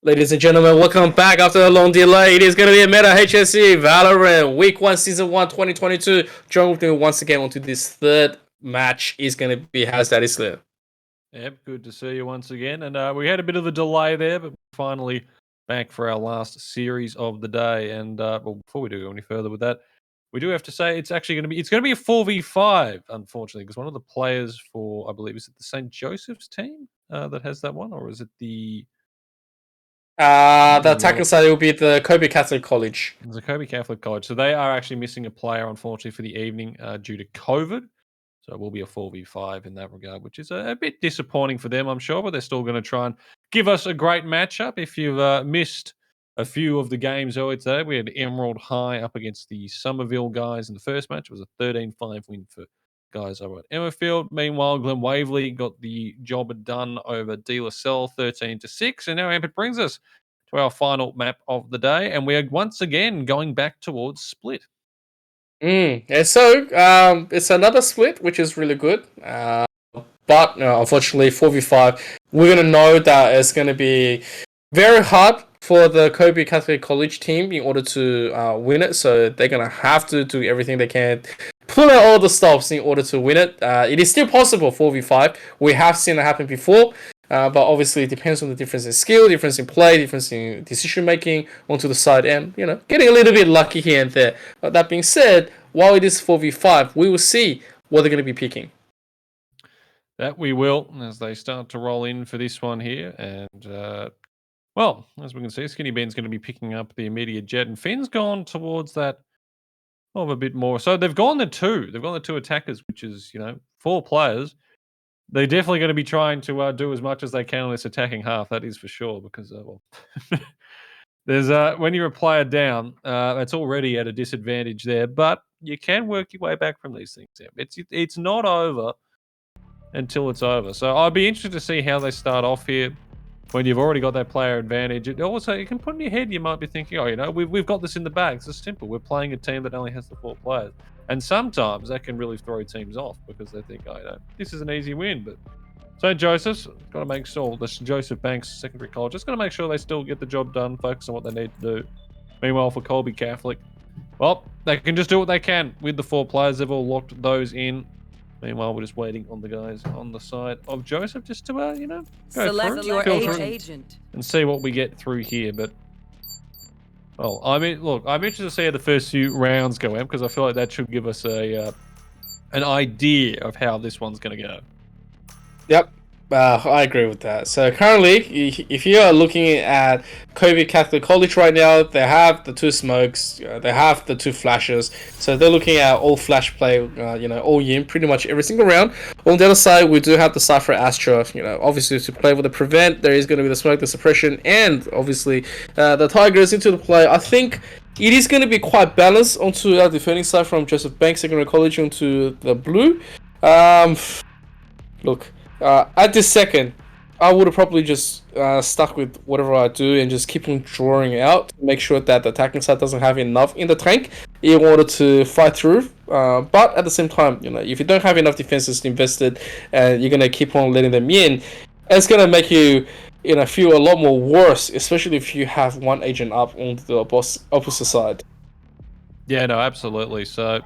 Ladies and gentlemen, welcome back after a long delay. It is going to be a meta HSE Valorant Week 1 Season 1 2022. Join with me once again onto this third match is going to be How's That Islam. Yep, good to see you once again. And we had a bit of a delay there, but we're finally back for our last series of the day. And well, before we do go any further with that, we do have to say it's actually going to be a 4v5, unfortunately, because one of the players for, I believe, is it the St. Joseph's team that has that one, or is it the The attacking side will be the Kolbe Catholic College. It's the Kolbe Catholic College. So they are actually missing a player, unfortunately, for the evening due to COVID. So it will be a 4v5 in that regard, which is a bit disappointing for them, I'm sure, but they're still going to try and give us a great matchup. If you've missed a few of the games earlier today, we had Emerald High up against the Somerville guys in the first match. It was a 13-5 win for guys over at Emmerfield. Meanwhile, Glen Waverley got the job done over De La Salle 13-6. And now Ampert brings us to our final map of the day. And we are once again going back towards Split. And so it's another split, which is really good. But unfortunately, 4v5, we're going to know that it's going to be very hard for the Kolbe Catholic College team in order to win it. So they're going to have to do everything they can, pull out all the stops in order to win it. It is still possible 4v5. We have seen it happen before. But obviously it depends on the difference in skill, difference in play, difference in decision making onto the side, and getting a little bit lucky here and there. But that being said, while it is 4v5, we will see what they're going to be picking. That we will, as they start to roll in for this one here. And, well, as we can see, Skinny Ben's going to be picking up the immediate jet, and Finn's gone towards that of a bit more. So they've gone the two. They've gone the two attackers, which is, 4 players. They're definitely going to be trying to do as much as they can on this attacking half. That is for sure, because well, there's when you're a player down, it's already at a disadvantage there. But you can work your way back from these things. It's not over until it's over. So I'd be interested to see how they start off here. When you've already got that player advantage, it also you can put in your head. You might be thinking, oh, we've got this in the bag. It's simple. We're playing a team that only has the 4 players. And sometimes that can really throw teams off because they think, this is an easy win. But St. Joseph's got to make sure, the Joseph Banks Secondary College, just got to make sure they still get the job done, focus on what they need to do. Meanwhile, for Kolbe Catholic, well, they can just do what they can with the 4 players. They've all locked those in. Meanwhile, we're just waiting on the guys on the side of Joseph just to, go select your agent and see what we get through here. But well, I mean, look, I'm interested to see how the first few rounds go in because I feel like that should give us an idea of how this one's going to go. Yep, I agree with that. So currently, if you are looking at Kolbe Catholic College right now, they have the 2 smokes, they have the 2 flashes. So they're looking at all flash play, all in pretty much every single round. On the other side, we do have the Cypher Astra. Obviously to play with the prevent, there is going to be the smoke, the suppression, and obviously the Tigers into the play. I think it is going to be quite balanced onto our defending side from Joseph Banks Secondary College onto the blue. Look. At this second, I would have probably just stuck with whatever I do and just keep on drawing out to make sure that the attacking side doesn't have enough in the tank in order to fight through. But at the same time, if you don't have enough defenses invested and you're going to keep on letting them in, it's going to make you feel a lot more worse, especially if you have one agent up on the opposite side. Yeah, no, absolutely. So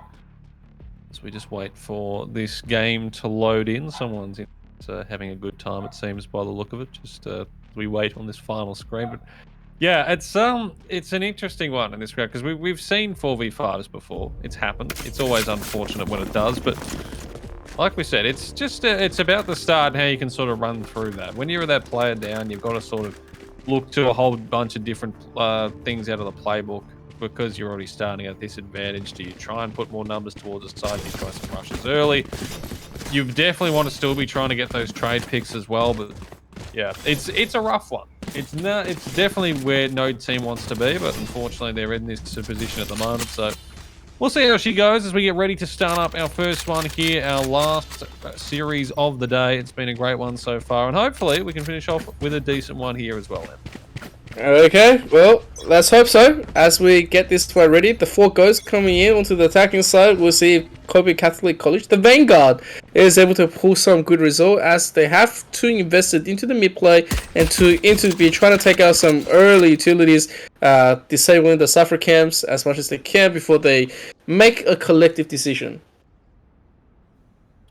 as we just wait for this game to load in, someone's in. Having a good time, it seems, by the look of it. Just we wait on this final screen, but yeah, it's an interesting one in this round because we've seen 4v5s before. It's happened. It's always unfortunate when it does, but like we said, it's just it's about the start and how you can sort of run through that. When you're that player down, you've got to sort of look to a whole bunch of different things out of the playbook because you're already starting at disadvantage. Do you try and put more numbers towards the side? Do you try some rushes early? You definitely want to still be trying to get those trade picks as well, but yeah, it's a rough one. It's definitely where no team wants to be, but unfortunately they're in this position at the moment. So we'll see how she goes as we get ready to start up our first one here, our last series of the day. It's been a great one so far, and hopefully we can finish off with a decent one here as well. Okay, well, let's hope so. As we get this one ready, the 4 ghosts coming in onto the attacking side, we'll see Kolbe Catholic College, the Vanguard, is able to pull some good result, as they have to invest it into the mid play and into be trying to take out some early utilities, disabling the Cypher camps as much as they can before they make a collective decision.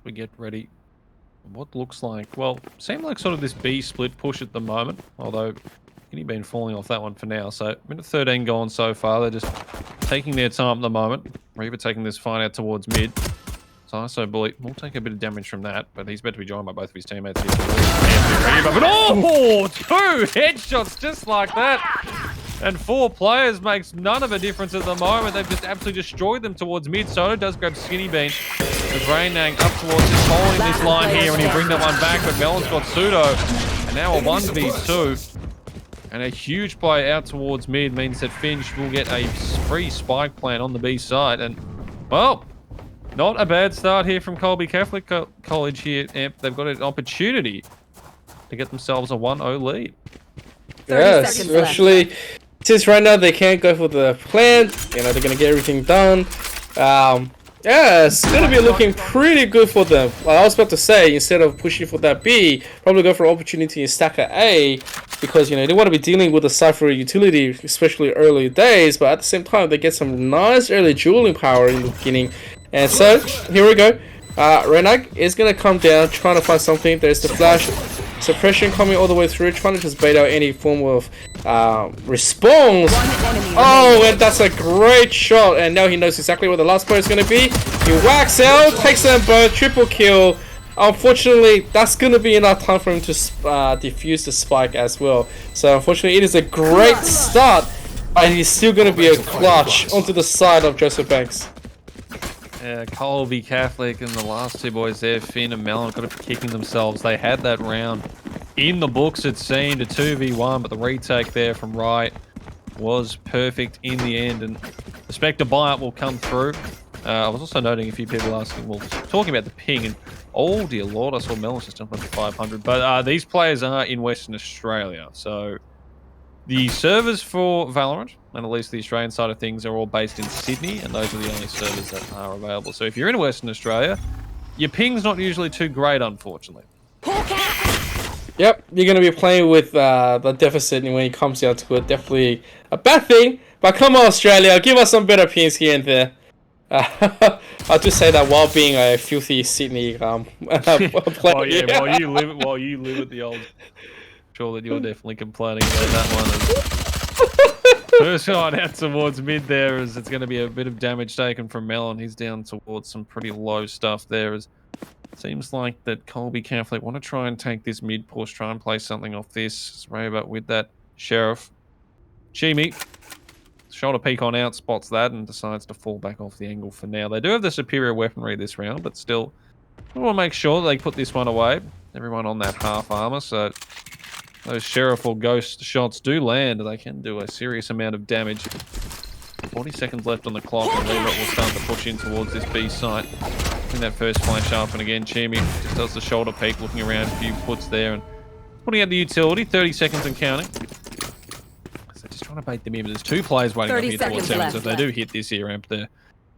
We get ready. What looks like, well, seemed like sort of this B split push at the moment, although Skinny been falling off that one for now. So minute 13 gone so far. They're just taking their time at the moment. Reaver taking this fight out towards mid. So ISO Bully will take a bit of damage from that, but he's about to be joined by both of his teammates here. But oh, 2 headshots just like that. And 4 players makes none of a difference at the moment. They've just absolutely destroyed them towards mid. Soda does grab Skinny Bean. With Rainang up towards his following this line here, and he'll bring that one back, but Melon's got Pseudo. And now a 1v2. And a huge play out towards mid means that Finch will get a free spike plant on the B side. And, well, not a bad start here from Kolbe Catholic College here, Amp. They've got an opportunity to get themselves a 1-0 lead. Yes, especially since right now they can't go for the plan. You know, they're going to get everything done. Yeah, it's going to be looking pretty good for them. Like I was about to say, instead of pushing for that B, probably go for an opportunity in stacker A, because, you know, they want to be dealing with the Cypher utility, especially early days, but at the same time, they get some nice early dueling power in the beginning. And so, here we go. Renag is going to come down, trying to find something. There's the flash. Suppression coming all the way through, trying to just bait out any form of response. Oh, and that's a great shot. And now he knows exactly where the last player is going to be. He whacks out, takes them both, triple kill. Unfortunately, that's going to be enough time for him to defuse the spike as well. So unfortunately, it is a great start, but he's still going to be a clutch onto the side of Joseph Banks. Yeah, Kolbe Catholic and the last 2 boys there, Finn and Melon, got to be kicking themselves. They had that round in the books, it seemed, a 2v1, but the retake there from Right was perfect in the end. And the Spectre buyout will come through. I was also noting a few people asking, well, talking about the ping, and oh dear lord, I saw Melon's just jump up to 500. But these players are in Western Australia, so the servers for Valorant, and at least the Australian side of things, are all based in Sydney, and those are the only servers that are available. So if you're in Western Australia, your ping's not usually too great, unfortunately. Yep, you're going to be playing with the deficit, and when it comes down to it, definitely a bad thing. But come on, Australia, give us some better pings here and there. I'll just say that while being a filthy Sydney player. While you live at the old, I'm sure that you're definitely complaining about that one. First shot out towards mid there, as it's going to be a bit of damage taken from Melon. He's down towards some pretty low stuff there. As it seems like that Kolbe Catholic want to try and take this mid push, try and play something off this. Raver with that Sheriff. Chimi. Shoulder peek on out, spots that, and decides to fall back off the angle for now. They do have the superior weaponry this round, but still, we want to make sure they put this one away. Everyone on that half armor, so those Sheriff or Ghost shots do land, and they can do a serious amount of damage. 40 seconds left on the clock, and Leverett will start to push in towards this B site. In that first flash up, and again, Chimi just does the shoulder peek, looking around, a few puts there, and putting out the utility, 30 seconds and counting. Just trying to bait them in, but there's 2 players waiting up here towards 7, so if they do hit this here, Amp, they're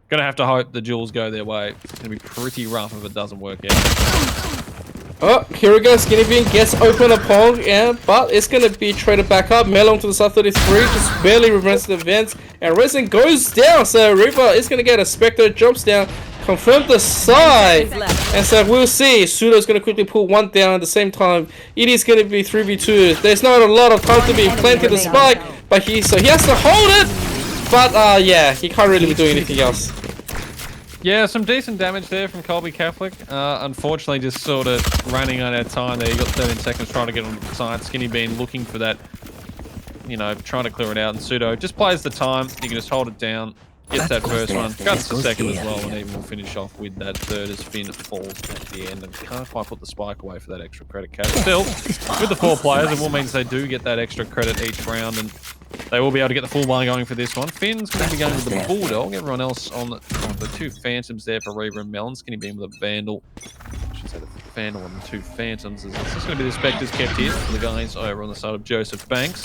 going to have to hope the duels go their way. It's going to be pretty rough if it doesn't work out. Oh, here we go. Skinny Bean gets open a Pong, yeah, but it's going to be traded back up. Melon to the side 33, just barely reverses the vents, and Resin goes down, so Reaper is going to get a Spectre, jumps down, confirm the side, and so we'll see. Pseudo's going to quickly pull one down at the same time. It is going to be 3v2. There's not a lot of time to be planting the spike, but he has to hold it, but yeah, he can't really be doing anything else. Yeah, some decent damage there from Kolbe Catholic. Unfortunately, just sort of running out of time there. You got 13 seconds trying to get on the side. Skinny Bean looking for that, you know, trying to clear it out. And Pseudo just plays the time. You can just hold it down. Gets that first one. Cuts the second as well. And even will finish off with that third as Finn falls at the end. And can't quite put the spike away for that extra credit cap. Still, with the 4 players, it will mean they do get that extra credit each round. And they will be able to get the full one going for this one. Finn's going to be going with the Bulldog. Everyone else on the 2 Phantoms there for Reaver and Melon. Skinny Bean with a Vandal. I should say the Vandal and the 2 Phantoms. It's just going to be the Spectres kept here for the guys over on the side of Joseph Banks.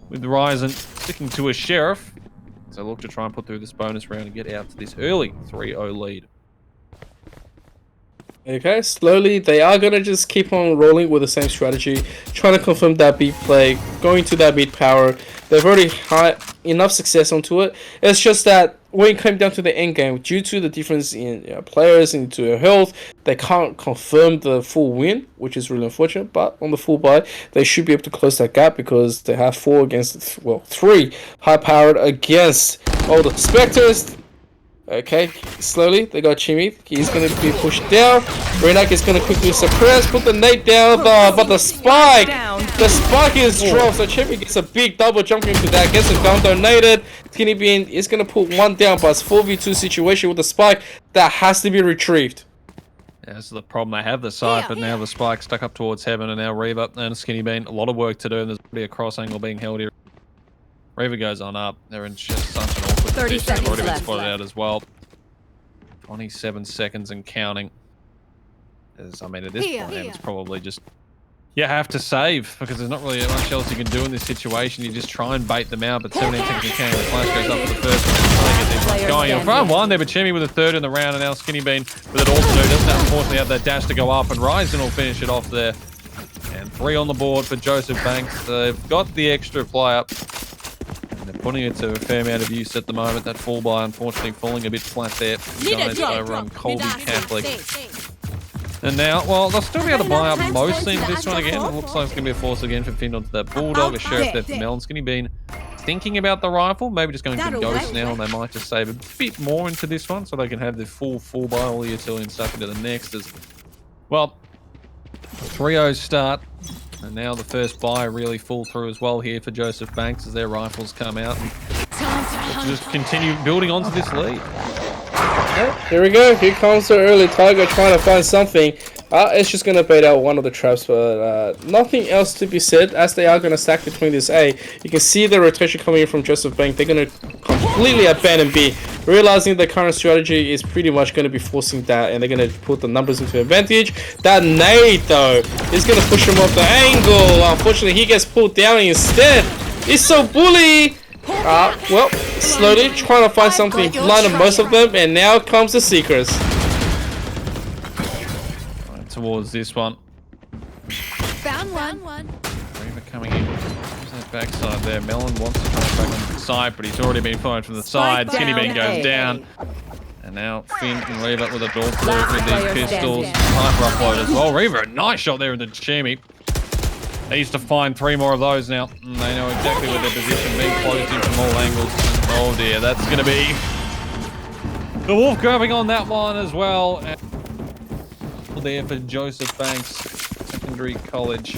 With Ryzen sticking to a Sheriff. So look to try and put through this bonus round and get out to this early 3-0 lead. Okay, slowly they are gonna just keep on rolling with the same strategy, trying to confirm that beat play, going to that beat power. They've already had enough success onto it. It's just that when it came down to the end game, due to the difference in players into their health, they can't confirm the full win, which is really unfortunate. But on the full buy, they should be able to close that gap because they have 3 high powered against all the Spectres. Okay, slowly, they got Chimmy. He's going to be pushed down. Renak is going to quickly suppress, put the nade down, but the spike is dropped. So Chimmy gets a big double jump into that, gets a gun donated. Skinny Bean is going to put one down, but it's 4v2 situation with the spike that has to be retrieved. Yeah, this is the problem. They have the side, but now the spike stuck up towards heaven, and now Reaver and Skinny Bean, a lot of work to do, and there's already a cross angle being held here. Reaver goes on up. They're in just such an awkward position. They've already been spotted out as well. 27 seconds and counting. I mean, at this point, it's probably just... You have to save, because there's not really much else you can do in this situation. You just try and bait them out, but 17 seconds you can. The flash goes up for the first one. Trying to get these ones going. You'll find one there, but Chimmy with a third in the round, and now Skinny Bean with it also doesn't unfortunately have that dash to go up, and Ryzen will finish it off there. And 3 on the board for Joseph Banks. They've got the extra fly up. And they're putting it to a fair amount of use at the moment. That full buy, unfortunately, falling a bit flat there. Guys over on Kolbe Catholic. And now, well, they'll still be able to buy up mostly into this one again. It looks like it's going to be a force again for Finn onto that Bulldog. A Sheriff there for Mel. Skinny Bean thinking about the rifle. Maybe just going for Ghost now, and they might just save a bit more into this one so they can have the full buy, all the utility and stuff into the next. As well, 3-0 start. And now the first buy really full through as well here for Joseph Banks as their rifles come out. And just continue building onto this lead. Here we go. Here comes the early Tiger trying to find something. It's just going to bait out one of the traps, but nothing else to be said as they are going to stack between this A. You can see the rotation coming in from Joseph Bank. They're going to completely abandon B, realizing the current strategy is pretty much going to be forcing that, and they're going to put the numbers into advantage. That nade, though, is going to push him off the angle. Unfortunately, he gets pulled down instead. He's so bully. Well, slowly trying to find something blind on most of them, and now comes the Seekers. Right, towards this one. Found one. Reaver coming in. There's that backside there. Melon wants to try back on the side, but he's already been fired from the side. Skinny Bean goes down. And now Finn and Reaver with a door through with these pistols. Sniper upload as well. Reaver, a nice shot there in the Chimmy. They used to find 3 more of those now. And they know exactly where their position being closed in from all angles. Oh dear, that's going to be the Wolf grabbing on that one as well. And there for Joseph Banks Secondary College.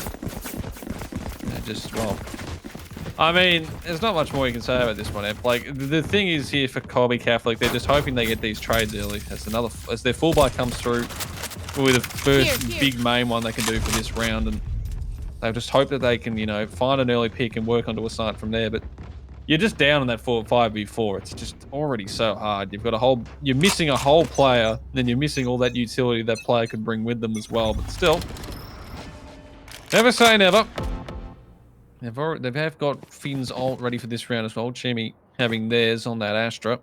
Just, well, I mean, there's not much more you can say about this one. Like, the thing is here for Kolbe Catholic, they're just hoping they get these trades early. As their full buy comes through with the first big main one they can do for this round. And they just hope that they can, you know, find an early pick and work onto a site from there. But you're just down on that 5v4. It's just already so hard. You're missing a whole player, then you're missing all that utility that player could bring with them as well. But still, never say never. They have got Finn's ult ready for this round as well. Chimmy having theirs on that Astra.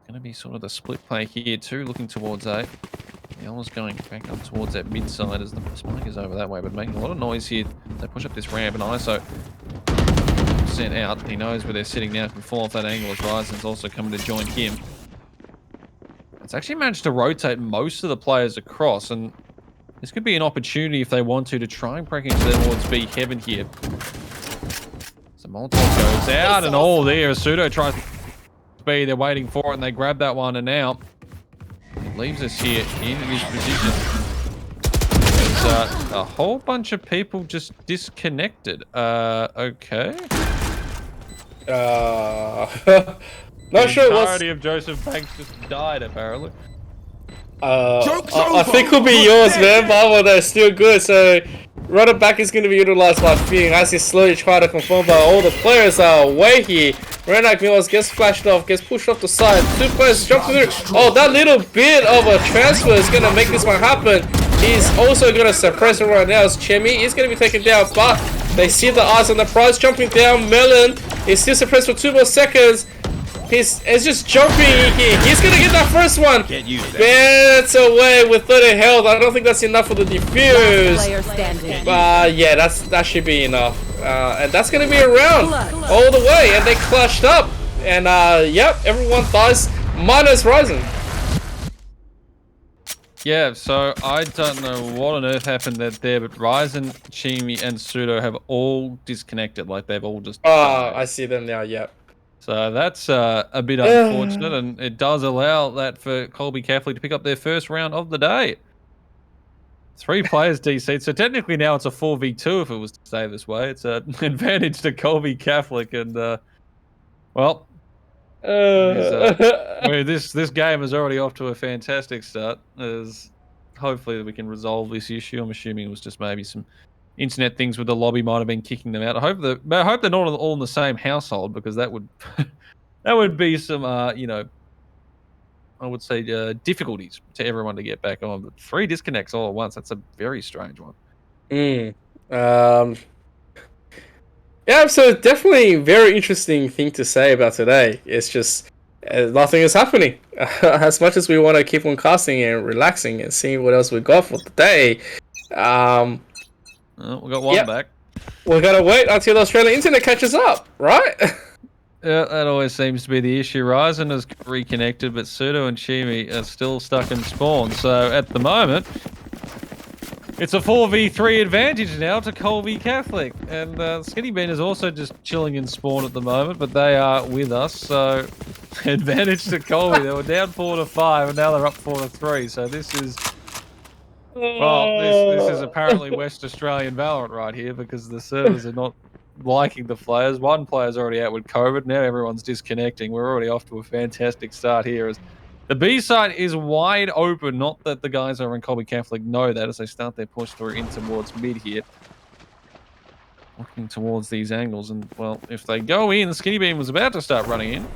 Going to be sort of the split play here too, looking towards A. Yellow's going back up towards that mid side as the spike is over that way, but making a lot of noise here. They push up this ramp, and ISO sent out. He knows where they're sitting now, can fall off that angle as Ryzen's also coming to join him. It's actually managed to rotate most of the players across, and this could be an opportunity if they want to try and break into towards B heaven here. So Molotov goes out, and all there. Pseudo tries to B. They're waiting for it, and they grab that one, and now it leaves us here in his position. There's a whole bunch of people just disconnected. Okay. Not sure what's... The entirety of Joseph Banks just died, apparently. I think it'll be yours, man, but they're still good, so runner back is going to be utilized by Finn as he slowly try to confirm, but all the players are away here. Renak Mills gets flashed off, gets pushed off the side. 2 players jump through. Oh, that little bit of a transfer is going to make this one happen. He's also going to suppress it right now as Chimmy is going to be taken down, but they see the eyes on the prize jumping down. Melon is still suppressed for 2 more seconds. He's just jumping. He's gonna get that first one. Can't use that. Gets away with 30 health. I don't think that's enough for the defuse. Player standing. Yeah, that should be enough. And that's gonna be a round all the way. And they clutched up. And yep, everyone dies minus Ryzen. Yeah, so I don't know what on earth happened there, but Ryzen, Chimi, and Pseudo have all disconnected. Like they've all just. Oh, I see them now. Yep. So that's a bit unfortunate, and it does allow that for Kolbe Catholic to pick up their first round of the day. 3 players DC'd, so technically now it's a 4v2 if it was to stay this way. It's an advantage to Kolbe Catholic, and well, this game is already off to a fantastic start. As hopefully we can resolve this issue. I'm assuming it was just maybe some internet things with the lobby might have been kicking them out. I hope they're not all in the same household, because that would that would be some you know, I would say difficulties to everyone to get back on. But 3 disconnects all at once, that's a very strange one. Yeah, so definitely very interesting thing to say about today. It's just nothing is happening. As much as we want to keep on casting and relaxing and seeing what else we got for today, we got one back. We gotta wait until the Australian internet catches up, right? Yeah, that always seems to be the issue. Ryzen has reconnected, but Pseudo and Chimi are still stuck in spawn. So at the moment, it's a 4v3 advantage now to Kolbe Catholic. And Skinny Bean is also just chilling in spawn at the moment, but they are with us. So advantage to Kolbe. They were down 4-5, and now they're up 4-3. So this is... Well, this is apparently West Australian Valorant right here, because the servers are not liking the players. One player's already out with COVID. Now everyone's disconnecting. We're already off to a fantastic start here. As the B side is wide open. Not that the guys over in Kolbe Catholic know that, as they start their push through in towards mid here. Looking towards these angles. And, well, if they go in, Skinny Bean was about to start running in.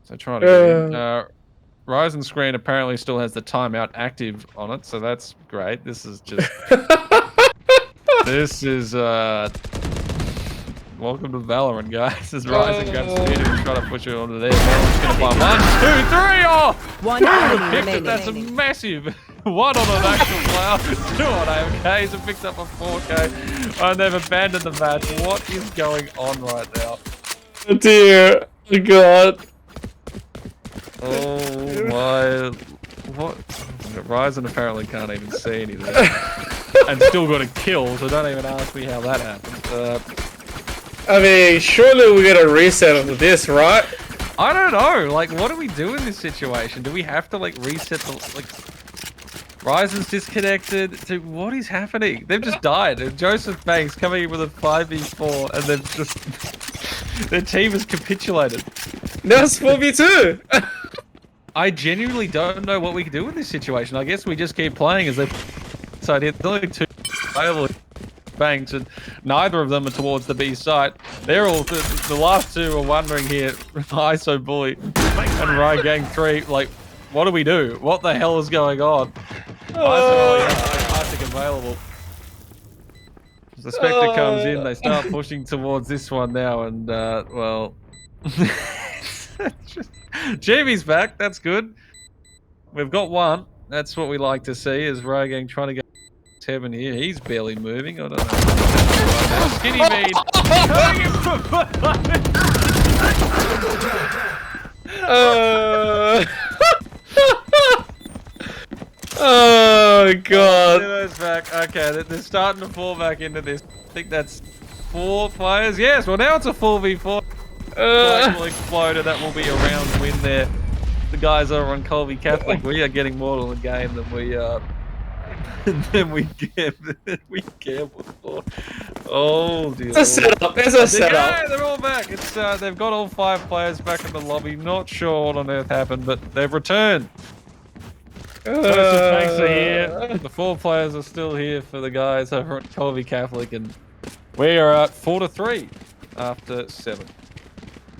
So try to get in. Ryzen's screen apparently still has the timeout active on it, so that's great. This is just... This is, welcome to Valorant, guys. As Ryzen grabs speed and try to push it onto there. Valorant's gonna find 1, 2, 3! Oh! 1 enemy Picked it. remaining. That's a massive 1 on an actual player, 2 on AMKs, and picked up a 4K. And they've abandoned the match. What is going on right now? Oh dear. Oh god. Oh my... What? Ryzen apparently can't even see anything. And still got a kill, so don't even ask me how that happened. I mean, surely we're gonna reset on this, right? I don't know. Like, what do we do in this situation? Do we have to, like, reset the... Like, Ryzen's disconnected. To, what is happening? They've just died. And Joseph Banks coming in with a 5v4, and they've just... Their team has capitulated. Now it's 4v2! I genuinely don't know what we can do in this situation. I guess we just keep playing as they... So there's only 2 available banks, and neither of them are towards the B site. They're all... The last 2 are wondering here. ISO Bully and Ryan Gang 3. Like, what do we do? What the hell is going on? Classic available. As the Spectre comes in, they start pushing towards this one now, and, well... Jamie's back. That's good. We've got 1. That's what we like to see. Is Rogang trying to get Heaven here? He's barely moving. I don't know. Skinny Bean coming in from behind. Oh god. Zeno's back. Okay, they're starting to fall back into this. I think that's 4 players. Yes. Well, now it's a 4v4. Will explode, and that will be a round win there. The guys over on Kolbe Catholic, we are getting more to the game than we gambled for. Oh dear. It's a setup. It's a setup. Yeah, they're all back. It's they've got all 5 players back in the lobby. Not sure what on earth happened, but they've returned. Joseph Banks are here. The 4 players are still here for the guys over at Kolbe Catholic, and we are at 4-3 after 7.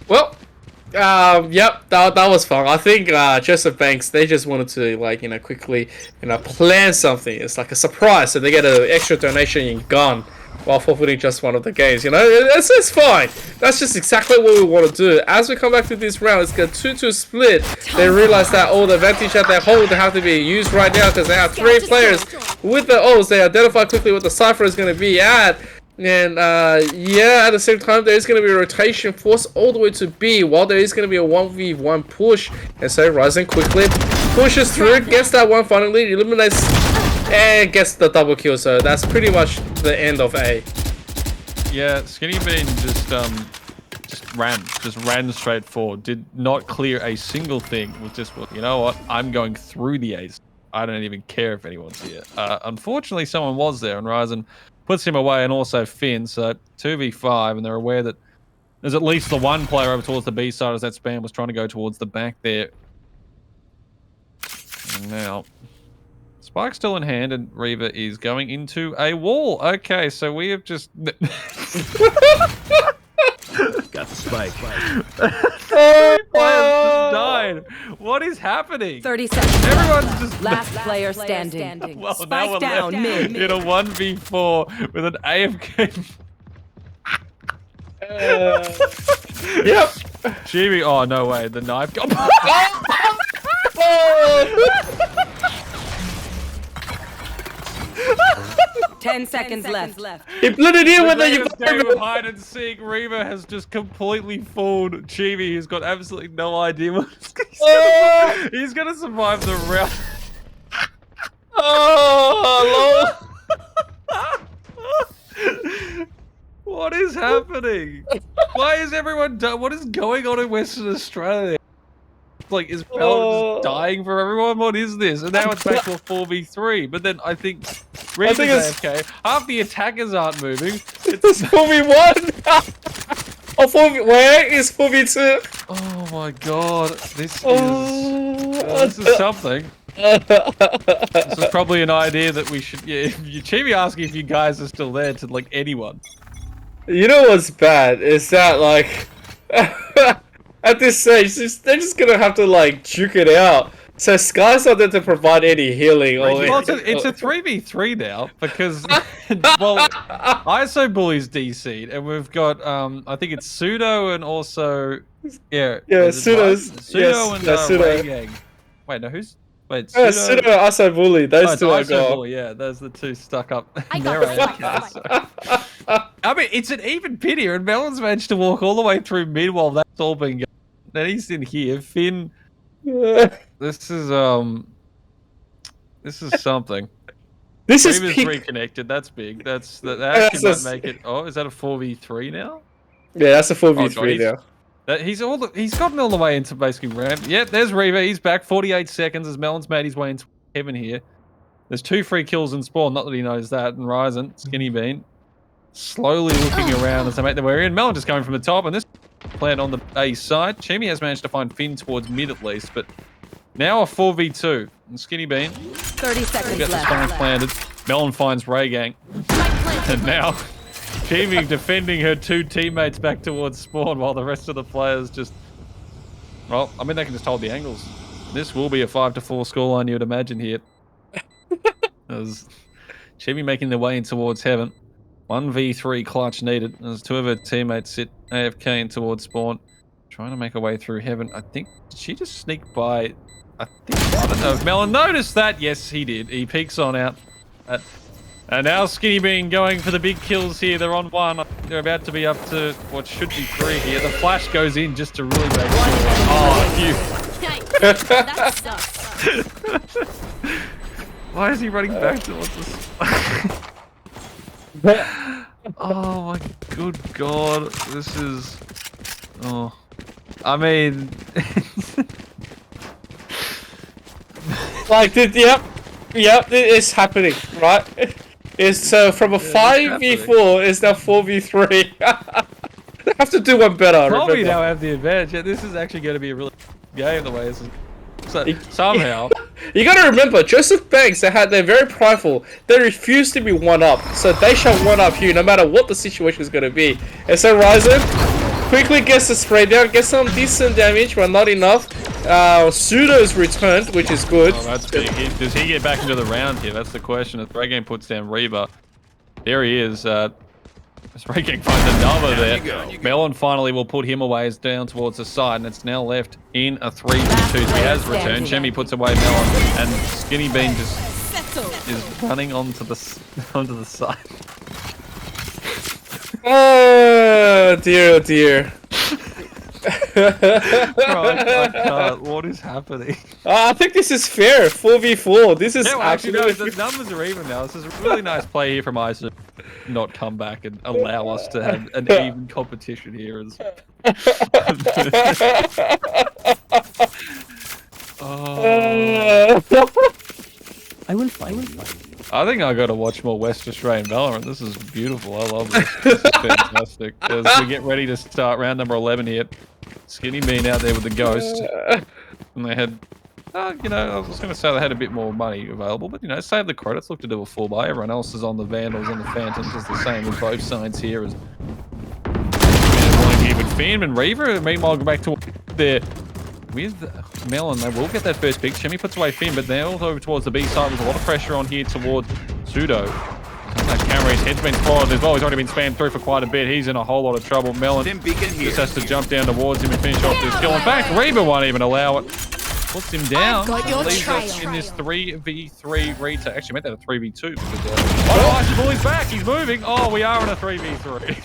Well, yep, that was fun. I think Joseph Banks, they just wanted to, like, you know, quickly, you know, plan something. It's like a surprise, so they get an extra donation in gun. while forfeiting just one of the games. You know, it's fine. That's just exactly what we want to do. As we come back to this round, it's got 2-2 split. They realize that all the advantage that they hold have to be used right now because they have 3 players with the O's. They identify quickly what the Cypher is going to be at. And yeah, at the same time, there is going to be a rotation force all the way to B, while there is going to be a 1v1 push. And so Ryzen quickly pushes through, gets that one finally, eliminates and gets the double kill. So that's pretty much the end of A. Yeah, Skinny Bean just ran straight forward. Did not clear a single thing. Was just, well, you know what? I'm going through the A's. I don't even care if anyone's here. Unfortunately, someone was there, and Ryzen puts him away, and also Finn. So 2v5, and they're aware that there's at least the one player over towards the B side as that spam was trying to go towards the back there. And now Spike's still in hand, and Reaver is going into a wall. Okay, so we have just Got the spike. players just died. What is happening? 30 seconds. Everyone's just Last player standing. well, now we're Spike down left mid. in a 1v4 with an AFK. Yep. Chibi, oh no way, the knife got. Oh. 10 seconds left. He blew it in with The the game of hide and seek. Reaver has just completely fooled Chibi. He's got absolutely no idea what he's gonna survive the round. Oh, What is happening? Why is everyone what is going on in Western Australia? Like, is Valorant just dying for everyone? What is this? And now it's back to a 4v3. But then I think Reaver's AFK. Half the attackers aren't moving. It's 4v1. Oh, 4v. Where is 4v2? Oh my god, this is something. This is probably an idea that we should. Yeah, Chibi asking if you guys are still there to like anyone. You know what's bad is that like at this stage they're just gonna have to like juke it out. So Sky's not there to provide any healing or. Well, it's a 3v3 now because well, ISO Bully's DC'd and we've got I think it's Pseudo and also Pseudo's Pseudo and Pseudo. Ray Gang. Wait, no, who's Pseudo? Pseudo and ISO Bully. Those two are ISO gone. Bully, yeah, those are the two stuck up. I in got their this AFK, one. so. I mean, it's an even pity, and Melon's managed to walk all the way through mid while that's all been going. Then he's in here. Finn, this is something. This is Reaver's peak. reconnected. That's big. That actually might make it. Oh, is that a 4v3 now? Yeah, that's a 4v3 God, now. He's gotten all the way into basically ramp. Yep, there's Reaver. He's back. 48 seconds as Melon's made his way into heaven here. There's 2 free kills in spawn. Not that he knows that. And Ryzen, Skinny Bean, slowly looking around as they make their way in. Melon just coming from the top, and this plant on the A side. Chimmy has managed to find Finn towards mid at least, but now a 4v2. And Skinny Bean 30 seconds gets the spine left. planted. Melon finds Ray Gang. And now Chimmy defending her 2 teammates back towards spawn while the rest of the players just... Well, I mean, they can just hold the angles. This will be a 5-4 scoreline, you would imagine here. As Chimmy making their way in towards heaven. 1v3 clutch needed as 2 of her teammates sit AFK in towards spawn. Trying to make her way through heaven. I think, did she just sneak by? I don't know if Melon noticed that. Yes, he did. He peeks on out. And now Skinny Bean going for the big kills here. They're on 1. They're about to be up to what should be 3 here. The flash goes in just to really make sure. Oh, you. That sucks. Why is he running back towards us? Oh my good god. This is... Oh. I mean... Like, yep, it's happening, right? It's so from a 5v4, it's now 4v3. They have to do one better. Probably now have the advantage. Yeah, this is actually going to be a really game the way this is. So, somehow. You gotta remember, Joseph Banks, they're very prideful. They refuse to be one-up, so they shall one-up you no matter what the situation is gonna be. And so Ryzen quickly gets the spray down, gets some decent damage, but not enough. Pseudo's returned, which is good. Oh, that's big. Does he get back into the round here? That's the question. As Ray Game puts down Reba. There he is. Breaking finds another there. Melon finally will put him away as down towards the side, and it's now left in a 3v2. So he has returned. Shemi puts away Melon, and Skinny Bean just is running onto the side. Oh dear, oh dear. Right, I can't. What is happening? I think this is fair. 4v4. This is Yeah, well, actually, no, absolutely. the numbers are even now. This is a really nice play here from Ice to not come back and allow us to have an even competition here. Oh. I will find you. I think I got to watch more West Australian Valorant. This is beautiful. I love this. This is fantastic. As we get ready to start round number 11 here, Skinny Bean out there with the Ghost, and they had. You know, I was going to say they had a bit more money available, but, you know, save the credits, look to do a full buy. Everyone else is on the Vandals and the Phantoms. It's the same with both sides here. As here with Finn and Reaver. Meanwhile, go back to there with Melon. They will get that first pick. Shemi puts away Finn, but they're all over towards the B side. There's a lot of pressure on here towards Pseudo. That camera, his head's been clawed as well. He's already been spammed through for quite a bit. He's in a whole lot of trouble. Melon just has to jump down towards him and finish off this kill. In fact, Reaver won't even allow it. Puts him down, leaves us in this 3v3 retake. Actually, I meant that a 3v2 because oh, he's back. He's moving. Oh, we are in a 3v3.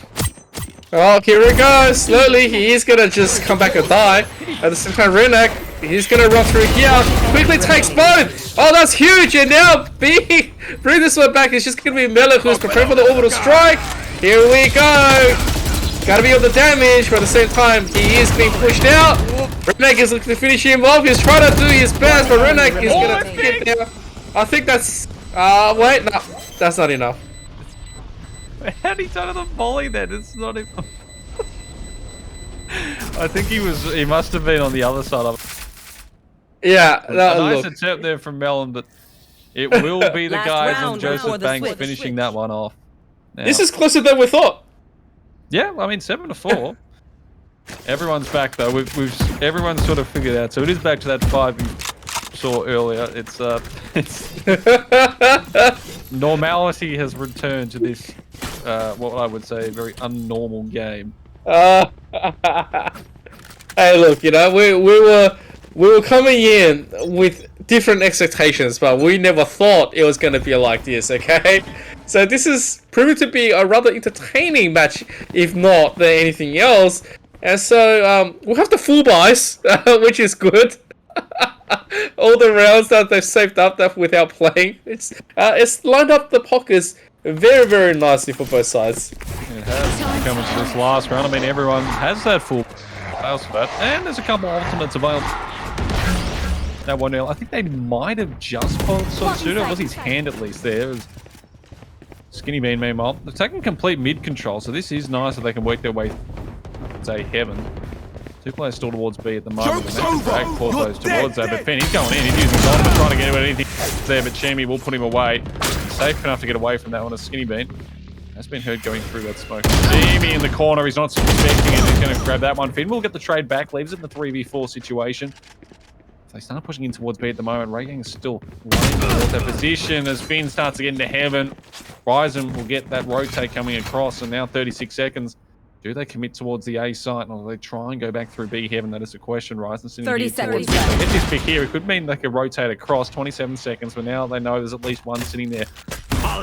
Oh, here we go. Slowly, he is gonna just come back and die. At the same time, Renek, he's gonna run through here. Quickly takes both. Oh, that's huge. And now B, bring this one back. It's just gonna be Miller who's prepared for the orbital strike. Here we go. Gotta be on the damage, but at the same time, he is being pushed out. Renek is looking to finish him off. He's trying to do his best, but Renek is gonna get there. I think that's. Wait, no, that's not enough. How'd he done the volley then? It's not even. I think he must have been on the other side of it. Yeah, A nice look. attempt there from Melon, but it will be the Last guys and round before Joseph the Banks switch. finishing that one off. Now, This is closer than we thought. yeah, I mean 7-4. Everyone's back though. Everyone's sort of figured out. So it is back to that 5 you saw earlier. It's normality has returned to this what I would say a very unnormal game. Hey, look, you know, we were coming in with different expectations, but we never thought it was going to be like this. Okay, so this is proving to be a rather entertaining match, if not than anything else. And so we'll have the full buys, which is good. All the rounds that they've saved up that without playing, it's lined up the pockets very, very nicely for both sides. It has coming to this last round. I mean, everyone has that full house for that, and there's a couple ultimates available. That 1-0, I think they might have just pulled some Pseudo. It was his hand at least there. It was Skinny Bean, meanwhile. They're taking complete mid control, so this is nice that they can work their way, say, heaven. 2 players still towards B at the moment. Drag those towards that, but Finn, he's going in. He's using Donovan, trying to get anything there, but Shemi will put him away. Safe enough to get away from that one. A Skinny Bean has been heard going through that smoke. Shemi in the corner. He's not expecting it. He's going to grab that one. Finn will get the trade back, leaves it in the 3v4 situation. They start pushing in towards B at the moment. Ray Gang is still running towards that position as Finn starts to get into heaven. Ryzen will get that rotate coming across, and now 36 seconds. Do they commit towards the A site, or do they try and go back through B heaven? That is a question, Ryzen. 30 seconds. Get this pick here. It could mean they could rotate across 27 seconds, but now they know there's at least one sitting there.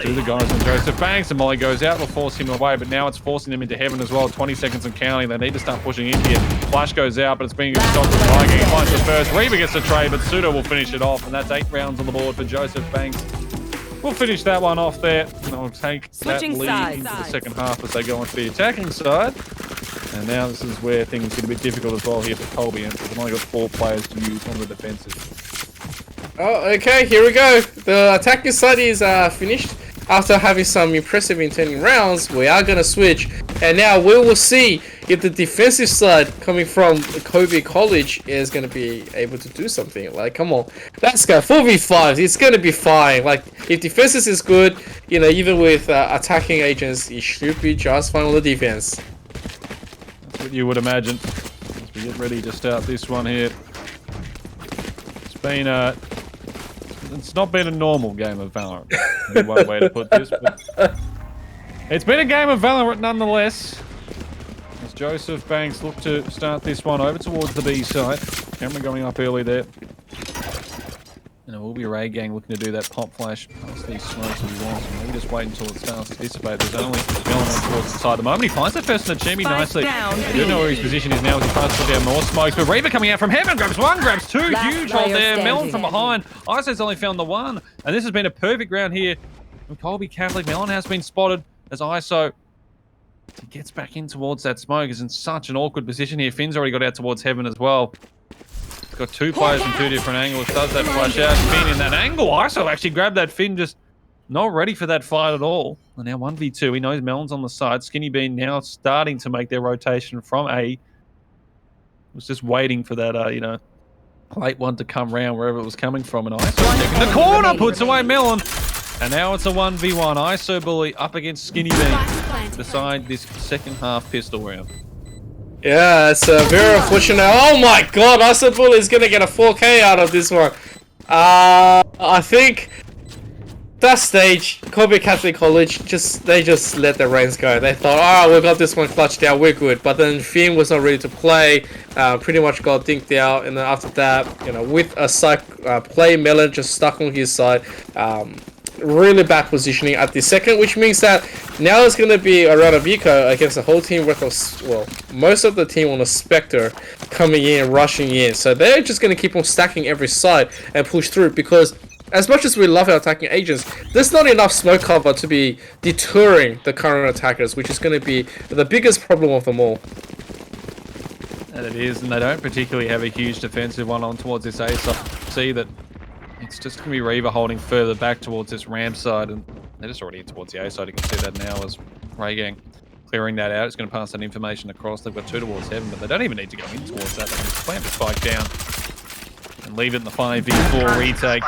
To the guys and Joseph Banks, and Molly goes out, will force him away, but now it's forcing them into heaven as well. 20 seconds and counting. They need to start pushing in here. Flash goes out, but it's being stopped with Ray Gang. He finds the first. Reaver gets the trade, but Pseudo will finish it off, and that's 8 rounds on the board for Joseph Banks. We'll finish that one off there, and I'll take Switching that lead sides. into the second half as they go onto the attacking side. And now this is where things get a bit difficult as well here for Kolbe, and they've only got 4 players to use on the defensive. Oh, okay, here we go. The attacking side is finished. After having some impressive intending rounds, we are going to switch. And now we will see if the defensive side coming from Kolbe College is going to be able to do something. Like, come on. Let's go. 4v5. It's going to be fine. Like, if defenses is good, you know, even with attacking agents, it should be just fine on the defense. That's what you would imagine. As we get ready to start this one here. It's not been a normal game of Valorant. Would be one way to put this, but It's been a game of Valorant nonetheless. As Joseph Banks look to start this one over towards the B side. Camera going up early there. And it will be Ray Gang looking to do that pop flash past these smokes if he wants. Maybe just wait until it starts to dissipate. There's only Melon towards the side at the moment. He finds that first in the Chimney nicely. I don't know where his position is now as he tries to put down more smokes. But Reaver coming out from heaven, grabs one, grabs two. Huge hold there. Melon from behind. ISO's only found the one. And this has been a perfect round here from Kolbe Catholic. Melon has been spotted as ISO he gets back in towards that smoke. Is in such an awkward position here. Finn's already got out towards heaven as well. Got two players from two different angles. Does that flash out? Finn in that angle. ISO actually grabbed that Finn, just not ready for that fight at all. And now 1v2. He knows Melon's on the side. Skinny Bean now starting to make their rotation from A. Was just waiting for that, you know, late one to come round wherever it was coming from. And ISO taking the corner, puts away Melon. And now it's a 1v1. ISO Bully up against Skinny Bean. Decide this second half pistol round. Yeah, it's very unfortunate. Oh my god, ISO Bully is gonna get a 4K out of this one. I think that stage, Kolbe Catholic College, they just let the reins go. They thought, oh, we got this one clutched out, we're good. But then Finn was not ready to play, pretty much got dinked out. And then after that, you know, with a psych play, Melon just stuck on his side. Really bad positioning at the second, which means that now it's going to be a round of eco against the whole team worth of, well, most of the team on the Spectre coming in, rushing in. So they're just going to keep on stacking every side and push through, because as much as we love our attacking agents, there's not enough smoke cover to be deterring the current attackers, which is going to be the biggest problem of them all. And it is, and they don't particularly have a huge defensive one on towards this A, so see that it's just going to be Reaver holding further back towards this ramp side, and they're just already in towards the A side. You can see that now as Ray Gang clearing that out. It's going to pass that information across. They've got two towards heaven, but they don't even need to go in towards that. They can just plant the spike down and leave it in the 5v4 retake.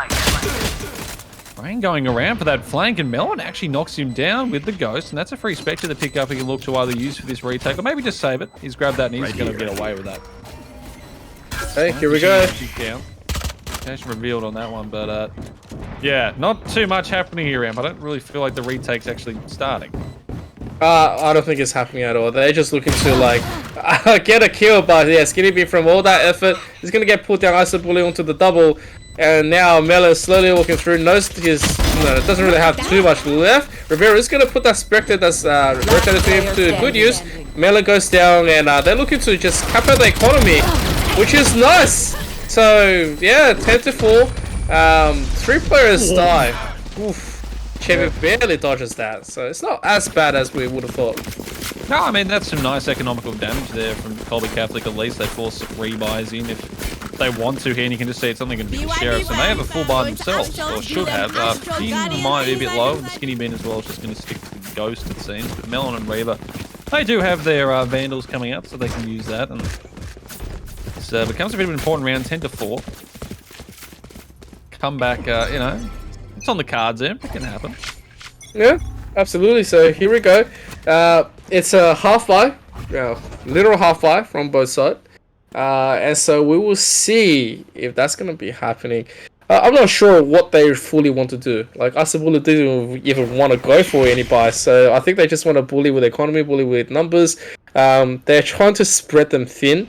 Rain going around for that flank, and Melon actually knocks him down with the Ghost, and that's a free Spectre to pick up he can look to either use for this retake or maybe just save it. He's grabbed that and he's going to get away with that. Hey, here we go. Location revealed on that one, but yeah, not too much happening here, Am. I don't really feel like the retake's actually starting. I don't think it's happening at all. They're just looking to like get a kill, but yeah, Skinny Bean from all that effort is gonna get put down. ISO Bully onto the double, and now Melon slowly walking through. Knows his, it doesn't really have too much left. Rivera is gonna put that Spectre that's rotated to him to good use. Melon goes down, and they're looking to just cap out the economy, which is nice. So yeah, 10-4. 3 players die. Oof. Chevy barely dodges that, so it's not as bad as we would have thought. No, I mean that's some nice economical damage there from Kolbe Catholic. At least they force rebuys in if they want to here, and you can just see it's only going to be the Sheriffs, and they have a full buy themselves, or should have. Finn might be a bit low, and the Skinny Bean as well is just going to stick to the Ghost, it seems. But Melon and Reaver, they do have their Vandals coming up, so they can use that. And it becomes a bit of an important round, 10-4. Comeback, you know, it's on the cards there. It can happen. Yeah, absolutely. So here we go. It's a half buy, literal half buy from both sides. And so we will see if that's going to be happening. I'm not sure what they fully want to do. Like, ISO Bully didn't even want to go for any buy. So I think they just want to bully with economy, bully with numbers. They're trying to spread them thin.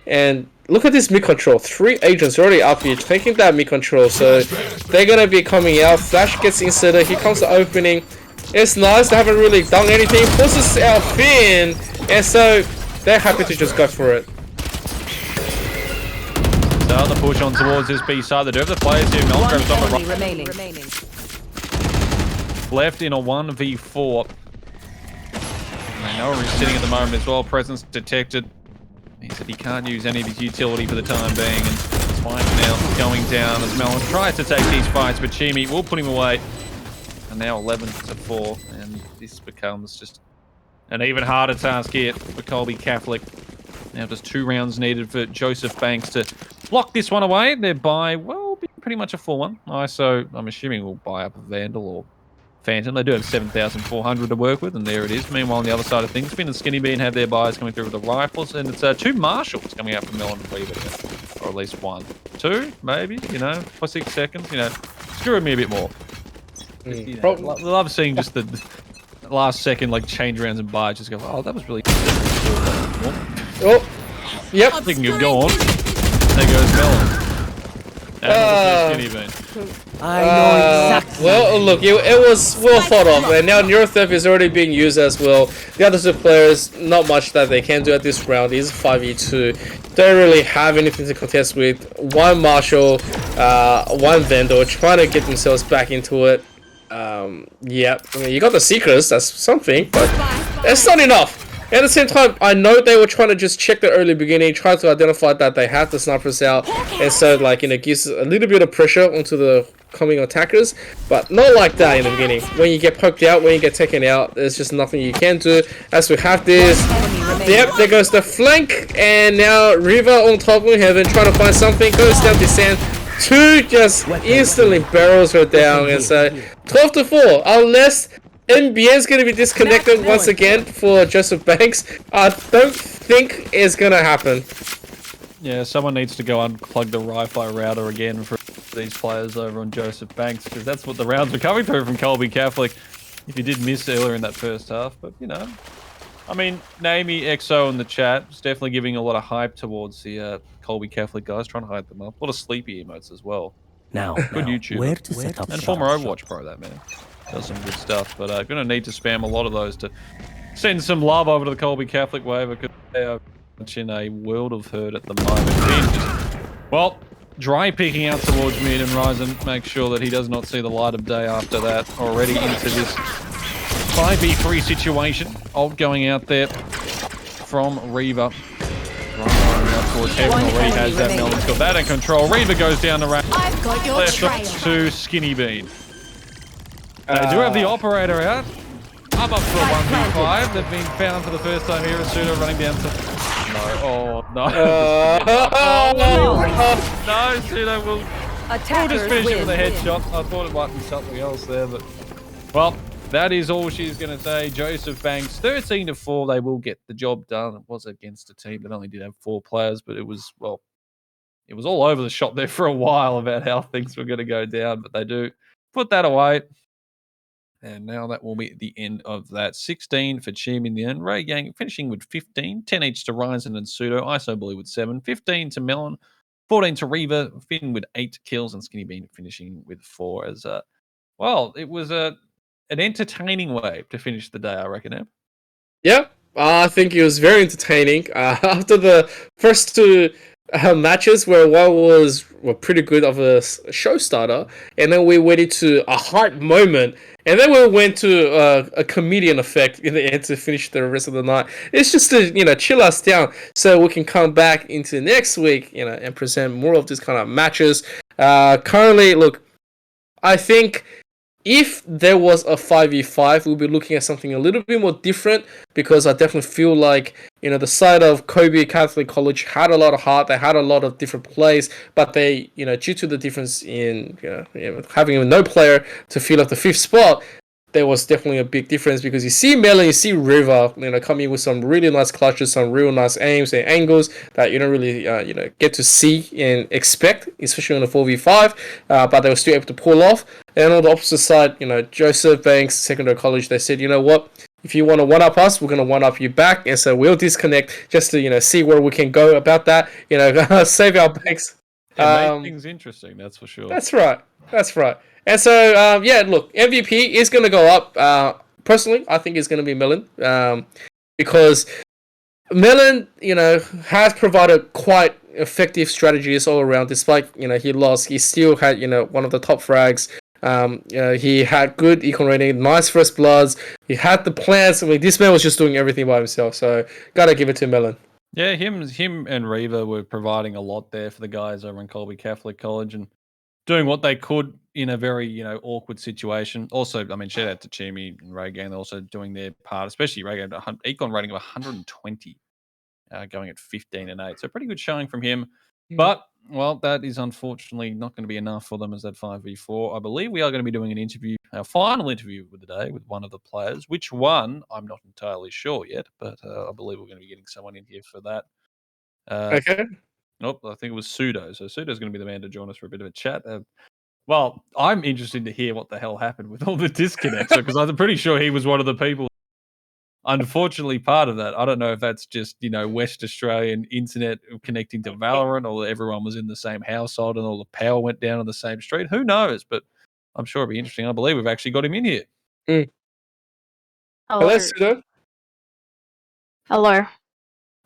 And look at this mid control. 3 agents already up here taking that mid control. So they're going to be coming out. Flash gets inserted. Here comes the opening. It's nice. They haven't really done anything. Forces out Finn. And so they're happy to just go for it. So the push on towards this B side. They do have the players here. Melon grabs on the right. Remaining. Left in a 1v4. And Noah is sitting at the moment as well. Presence detected. He said he can't use any of his utility for the time being, and Spike now going down as Melon tries to take these fights, but Chimi will put him away. And now 11-4, and this becomes just an even harder task here for Kolbe Catholic. Now just 2 rounds needed for Joseph Banks to lock this one away. Their buy will be pretty much a full one. ISO, I'm assuming, will buy up a Vandal or Phantom. They do have 7,400 to work with, and there it is. Meanwhile, on the other side of things, Finn and Skinny Bean have their buys coming through with the rifles, and it's 2 Marshals coming out from Melon and Weaver, or at least 1. 2, maybe, you know, for 6 seconds, you know, screw me a bit more. You know, love seeing just the last second, like, change rounds and buy, just go, oh, that was really Oh, yep. They can go on. There goes Melon. And Skinny Bean. I know exactly. Well, look, it was well thought of, and now Neurotheft is already being used as well. The other two players, not much that they can do at this round. It is 5v2. Don't really have anything to contest with. One Marshall, one Vendor trying to get themselves back into it. Yeah, I mean, you got the Seekers, that's something, but that's not enough. At the same time, I know they were trying to just check the early beginning, try to identify that they have the snipers out, and so, like, you know, gives a little bit of pressure onto the coming attackers, but not like that in the beginning. When you get poked out, when you get taken out, there's just nothing you can do. As we have this, yep, there goes the flank, and now Riva on top of Heaven, trying to find something, goes down to Sand. 2 just instantly barrels her down, and so 12-4, unless NBN's going to be disconnected once again for Joseph Banks. I don't think it's going to happen. Yeah, someone needs to go unplug the Wi-Fi router again for these players over on Joseph Banks, because that's what the rounds were coming through from Kolbe Catholic. If you did miss earlier in that first half, but you know, I mean, Naomi XO in the chat is definitely giving a lot of hype towards the Kolbe Catholic guys, trying to hype them up. A lot of sleepy emotes as well. Now, Good YouTuber. where to set up And shop? former Overwatch pro, that man. Does some good stuff, but going to need to spam a lot of those to send some love over to the Kolbe Catholic wave, because they are in a world of hurt at the moment. Ben just, well, dry peeking out towards mid, and Ryzen makes sure that he does not see the light of day after that. Already into this 5v3 situation. Ult going out there from Reva. Right towards Heaven, already has that. Melon's got that in control. Reva goes down the ramp. I've got your Left trail. to Skinny Bean. They do have the operator out. I'm up for a 1v5. They've been found for the first time here. Asuda running down to... No. Oh, no. No, Pseudo will... We'll just finish it with a headshot. I thought it might be something else there, but... Well, that is all she's going to say. Joseph Banks, 13-4. They will get the job done. It was against a team that only did have 4 players, but it was, well... It was all over the shop there for a while about how things were going to go down, but they do put that away. And now that will be the end of that. 16 for Chim in the end. Ray Gang finishing with 15. 10 each to Ryzen and Pseudo. ISO Bully with 7. 15 to Melon. 14 to Reva. Finn with 8 kills. And Skinny Bean finishing with 4. As well, it was an entertaining way to finish the day, I reckon, Em. Yeah, I think it was very entertaining. After the first 2 matches, where one was pretty good of a show starter, and then we went into a hype moment, and then we went to a comedian effect in the end to finish the rest of the night. It's just to, you know, chill us down so we can come back into next week, you know, and present more of these kind of matches. Currently, look, I think if there was a 5v5, we'll be looking at something a little bit more different, because I definitely feel like, you know, the side of Kolbe Catholic College had a lot of heart. They had a lot of different plays, but they, you know, due to the difference in, you know, having no player to fill up the 5th spot, there was definitely a big difference, because you see Melon, you see River, you know, coming with some really nice clutches, some real nice aims and angles that you don't really, you know, get to see and expect, especially on the 4v5, but they were still able to pull off. And on the opposite side, you know, Joseph Banks, Secondary College, they said, you know what, if you want to one-up us, we're going to one-up you back, and so we'll disconnect just to, you know, see where we can go about that, you know, save our banks. Yeah, make things interesting, that's for sure. That's right. That's right. And so, yeah, look, MVP is going to go up. Personally, I think it's going to be Melon, because Melon, you know, has provided quite effective strategies all around. Despite, you know, he lost, he still had, you know, one of the top frags. He had good econ rating, nice first bloods. He had the plans. I mean, this man was just doing everything by himself. So, gotta give it to Melon. Yeah, him and Reva were providing a lot there for the guys over in Kolbe Catholic College, and doing what they could in a very, you know, awkward situation. Also, I mean, shout out to Chimmy and Raygan, also doing their part, especially Raygan, econ rating of 120, going at 15 and 8. So pretty good showing from him. Yeah. But, well, that is unfortunately not going to be enough for them as that 5v4. I believe we are going to be doing an interview, our final interview of the day with one of the players. Which one, I'm not entirely sure yet, but I believe we're going to be getting someone in here for that. Okay. Nope, I think it was Pseudo. So Pseudo's going to be the man to join us for a bit of a chat. Well, I'm interested to hear what the hell happened with all the disconnects because I'm pretty sure he was one of the people. Unfortunately, part of that, I don't know if that's just West Australian internet connecting to Valorant, or everyone was in the same household and all the power went down on the same street. Who knows? But I'm sure it'll be interesting. I believe we've actually got him in here. Mm. Hello. Hello, Sudo.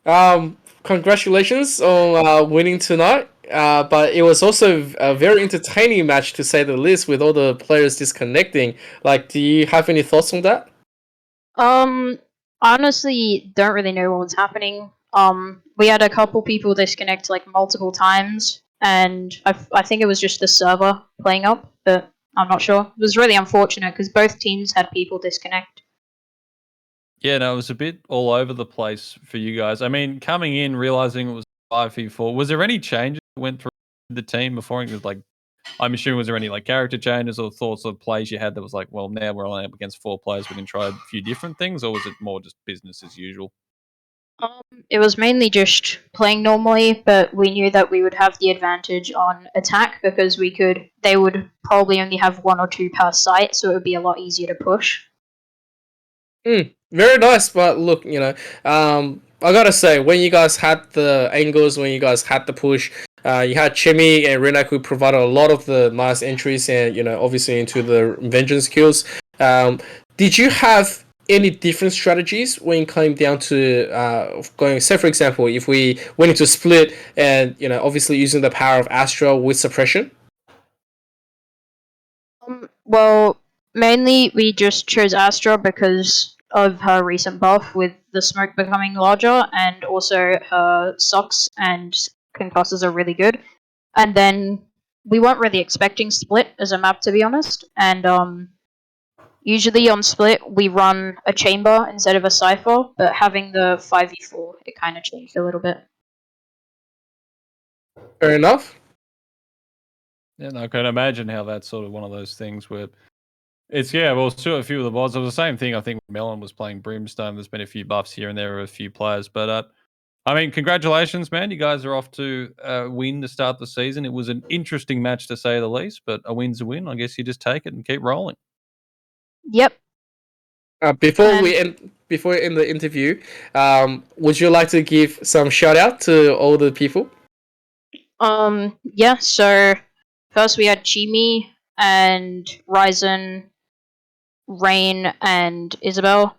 Hello. Congratulations on winning tonight. But it was also a very entertaining match to say the least, with all the players disconnecting. Like, do you have any thoughts on that? Honestly, don't really know what was happening. We had a couple people disconnect like multiple times, and I think it was just the server playing up, but I'm not sure. It was really unfortunate because both teams had people disconnect. Yeah, no, it was a bit all over the place for you guys. I mean, coming in, realizing it was 5v4, was there any changes that went through the team before? It was like, I'm assuming, was there any like character changes or thoughts of plays you had that was like, well, now we're only up against 4 players, we can try a few different things, or was it more just business as usual? It was mainly just playing normally, but we knew that we would have the advantage on attack because they would probably only have 1 or 2 per site, so it would be a lot easier to push. Very nice, but look, I gotta say, when you guys had the angles, when you guys had the push, you had Chimmy and Renak who provided a lot of the nice entries and, obviously into the vengeance kills. Did you have any different strategies when it came down to going, say, for example, if we went into split and, obviously using the power of Astra with suppression? Well, mainly we just chose Astra because of her recent buff with the smoke becoming larger, and also her socks and concussors are really good. And then we weren't really expecting Split as a map, to be honest. And usually on Split we run a chamber instead of a cipher, but having the 5v4, it kind of changed a little bit. Fair enough. Yeah, and I can imagine how that's sort of one of those things where it's, yeah, well, still a few of the mods. It was the same thing. I think Melon was playing Brimstone. There's been a few buffs here and there of a few players. But, I mean, congratulations, man. You guys are off to win to start the season. It was an interesting match, to say the least, but a win's a win. I guess you just take it and keep rolling. Yep. Before we end the interview, would you like to give some shout out to all the people? Yeah, so first we had Chimi and Ryzen, Rain, and Isabel.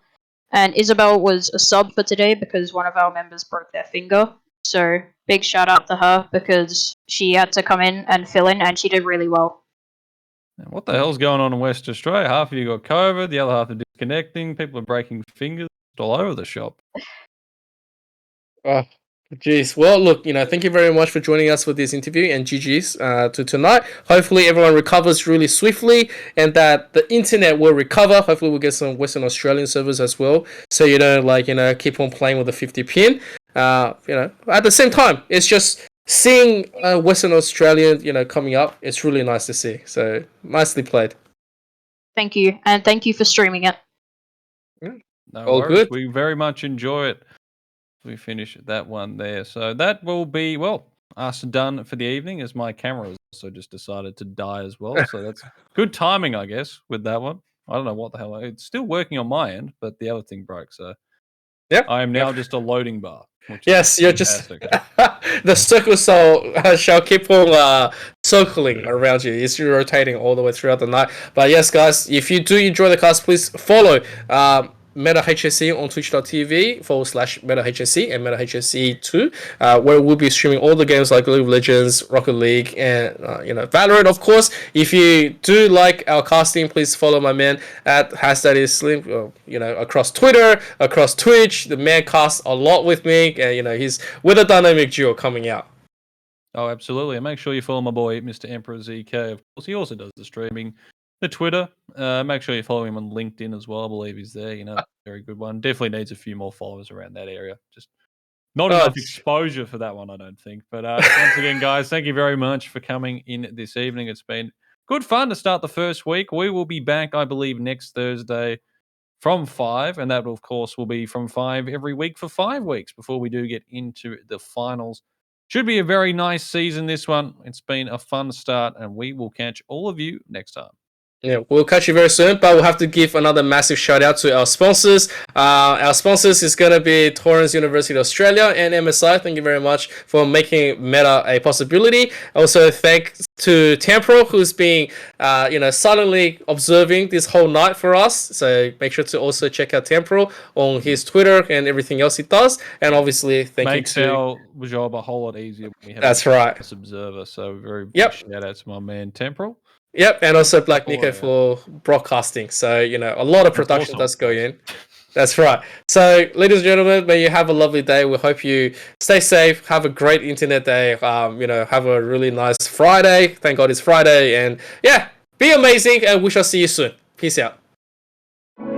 And Isabel was a sub for today because one of our members broke their finger. So big shout out to her because she had to come in and fill in, and she did really well. What the hell's going on in West Australia? Half of you got COVID, the other half are disconnecting. People are breaking fingers all over the shop. Oh, jeez. Well, look, thank you very much for joining us for this interview, and GG's to tonight. Hopefully everyone recovers really swiftly and that the internet will recover. Hopefully we'll get some Western Australian servers as well, so you don't keep on playing with the 50 pin. At the same time, it's just seeing Western Australian, coming up. It's really nice to see. So nicely played. Thank you, and thank you for streaming it. No All worries. good. We very much enjoy it. We finish that one there. So that will be, well, us done for the evening, as my camera has also just decided to die as well. So that's good timing, I guess, with that one. I don't know what the hell. It's still working on my end, but the other thing broke. So Yeah. I am now just a loading bar. Yes, you're fantastic. The circle shall keep on circling around you. It's rotating all the way throughout the night. But yes, guys, if you do enjoy the cast, please follow Meta HSE on twitch.tv/Meta HSE and Meta HSE2, where we'll be streaming all the games like League of Legends, Rocket League, and Valorant, of course. If you do like our casting, please follow my man at #IsSlim. Across Twitter, across Twitch. The man casts a lot with me, and he's with a dynamic duo coming out. Oh, absolutely. And make sure you follow my boy, Mr. Emperor ZK. Of course, he also does the streaming, the Twitter. Make sure you follow him on LinkedIn as well. I believe he's there. Very good one. Definitely needs a few more followers around that area. Just not enough exposure for that one, I don't think. But once again, guys, thank you very much for coming in this evening. It's been good fun to start the first week. We will be back, I believe, next Thursday from 5. And that, of course, will be from 5 every week for 5 weeks before we do get into the finals Should be a very nice season, this one. It's been a fun start, and we will catch all of you next time. Yeah, we'll catch you very soon, but we'll have to give another massive shout out to our sponsors. Our sponsors is going to be Torrens University Australia and MSI. Thank you very much for making Meta a possibility. Also, thanks to Temporal, who's been, silently observing this whole night for us. So make sure to also check out Temporal on his Twitter and everything else he does. And obviously, Makes you to... our job a whole lot easier when we have That's right. this observer. So very big Yep. shout out to my man Temporal. Yep, and also Black Nico for broadcasting. So, a lot of production does go in. That's right. So, ladies and gentlemen, may you have a lovely day. We hope you stay safe, have a great internet day, have a really nice Friday. Thank God it's Friday. And yeah, be amazing, and we shall see you soon. Peace out.